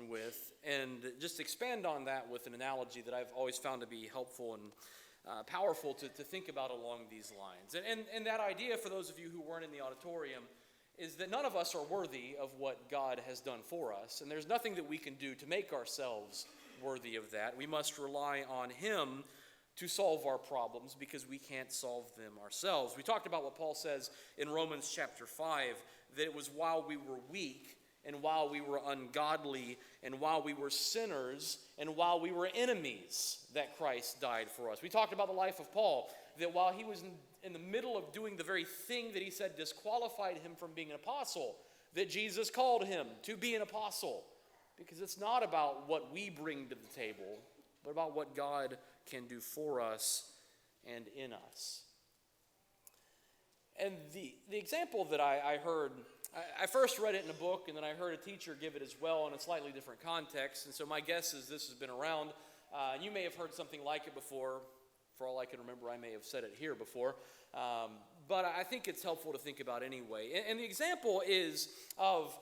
with, and just expand on that with an analogy that I've always found to be helpful and powerful to think about along these lines. And that idea, for those of you who weren't in the auditorium, is that none of us are worthy of what God has done for us, and there's nothing that we can do to make ourselves worthy of that. We must rely on Him to solve our problems because we can't solve them ourselves. We talked about what Paul says in Romans chapter 5, that it was while we were weak and while we were ungodly and while we were sinners and while we were enemies that Christ died for us. We talked about the life of Paul, that while he was in the middle of doing the very thing that he said disqualified him from being an apostle, that Jesus called him to be an apostle. Because it's not about what we bring to the table, but about what God can do for us and in us. And the example that I heard, I first read it in a book, and then I heard a teacher give it as well in a slightly different context. And so my guess is this has been around. You may have heard something like it before. For all I can remember, I may have said it here before. But I think it's helpful to think about anyway. And the example is of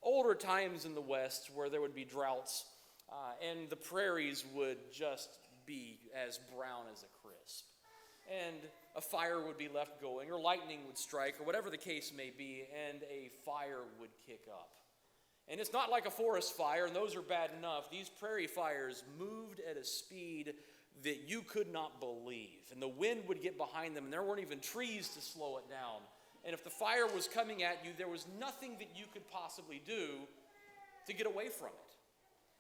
older times in the West where there would be droughts, and the prairies would just be as brown as a crisp. And a fire would be left going, or lightning would strike, or whatever the case may be, and a fire would kick up. And it's not like a forest fire, and those are bad enough. These prairie fires moved at a speed that you could not believe. And the wind would get behind them, and there weren't even trees to slow it down. And if the fire was coming at you, there was nothing that you could possibly do to get away from it.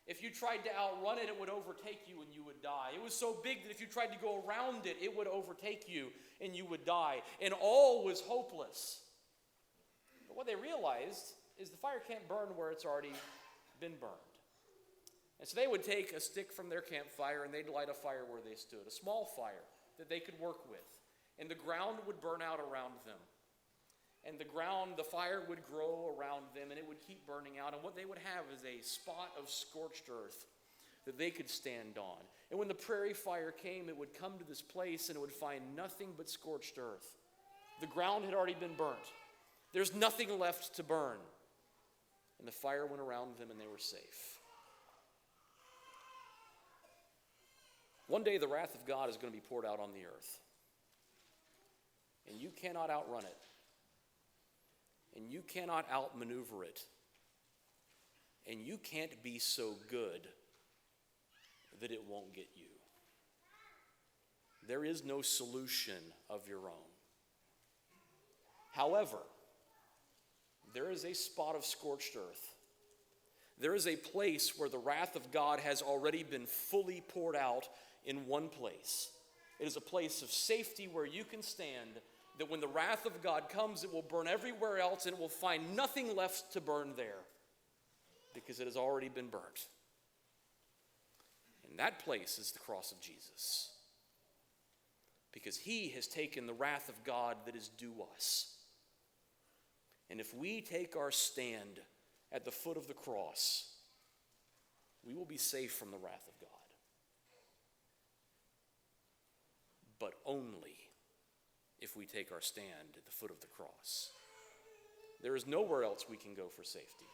If you tried to outrun it, it would overtake you and you would die. It was so big that if you tried to go around it, it would overtake you and you would die. And all was hopeless. But what they realized is the fire can't burn where it's already been burned. And so they would take a stick from their campfire and they'd light a fire where they stood, a small fire that they could work with. And the ground would burn out around them. And the fire would grow around them, and it would keep burning out. And what they would have is a spot of scorched earth that they could stand on. And when the prairie fire came, it would come to this place, and it would find nothing but scorched earth. The ground had already been burnt. There's nothing left to burn. And the fire went around them, and they were safe. One day, the wrath of God is going to be poured out on the earth. And you cannot outrun it. And you cannot outmaneuver it. And you can't be so good that it won't get you. There is no solution of your own. However, there is a spot of scorched earth. There is a place where the wrath of God has already been fully poured out in one place. It is a place of safety where you can stand, that when the wrath of God comes, it will burn everywhere else, and it will find nothing left to burn there because it has already been burnt. And that place is the cross of Jesus, because He has taken the wrath of God that is due us. And if we take our stand at the foot of the cross, we will be safe from the wrath of God. But only if we take our stand at the foot of the cross. There is nowhere else we can go for safety.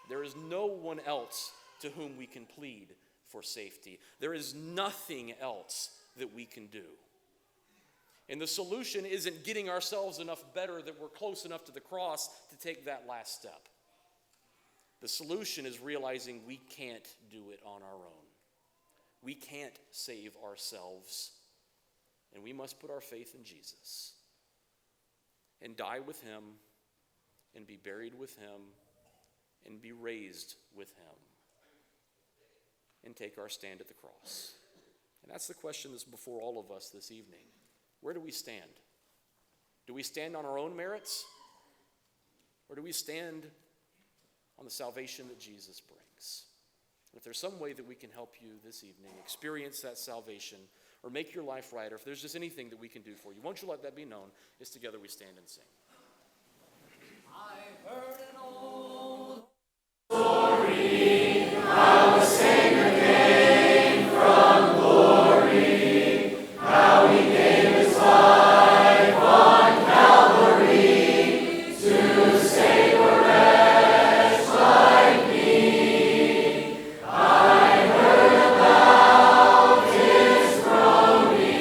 There is no one else to whom we can plead for safety. There is nothing else that we can do. And the solution isn't getting ourselves enough better that we're close enough to the cross to take that last step. The solution is realizing we can't do it on our own. We can't save ourselves. And we must put our faith in Jesus and die with Him and be buried with Him and be raised with Him and take our stand at the cross. And that's the question that's before all of us this evening. Where do we stand? Do we stand on our own merits? Or do we stand on the salvation that Jesus brings? And if there's some way that we can help you this evening experience that salvation or make your life right, or if there's just anything that we can do for you, won't you let that be known as together we stand and sing.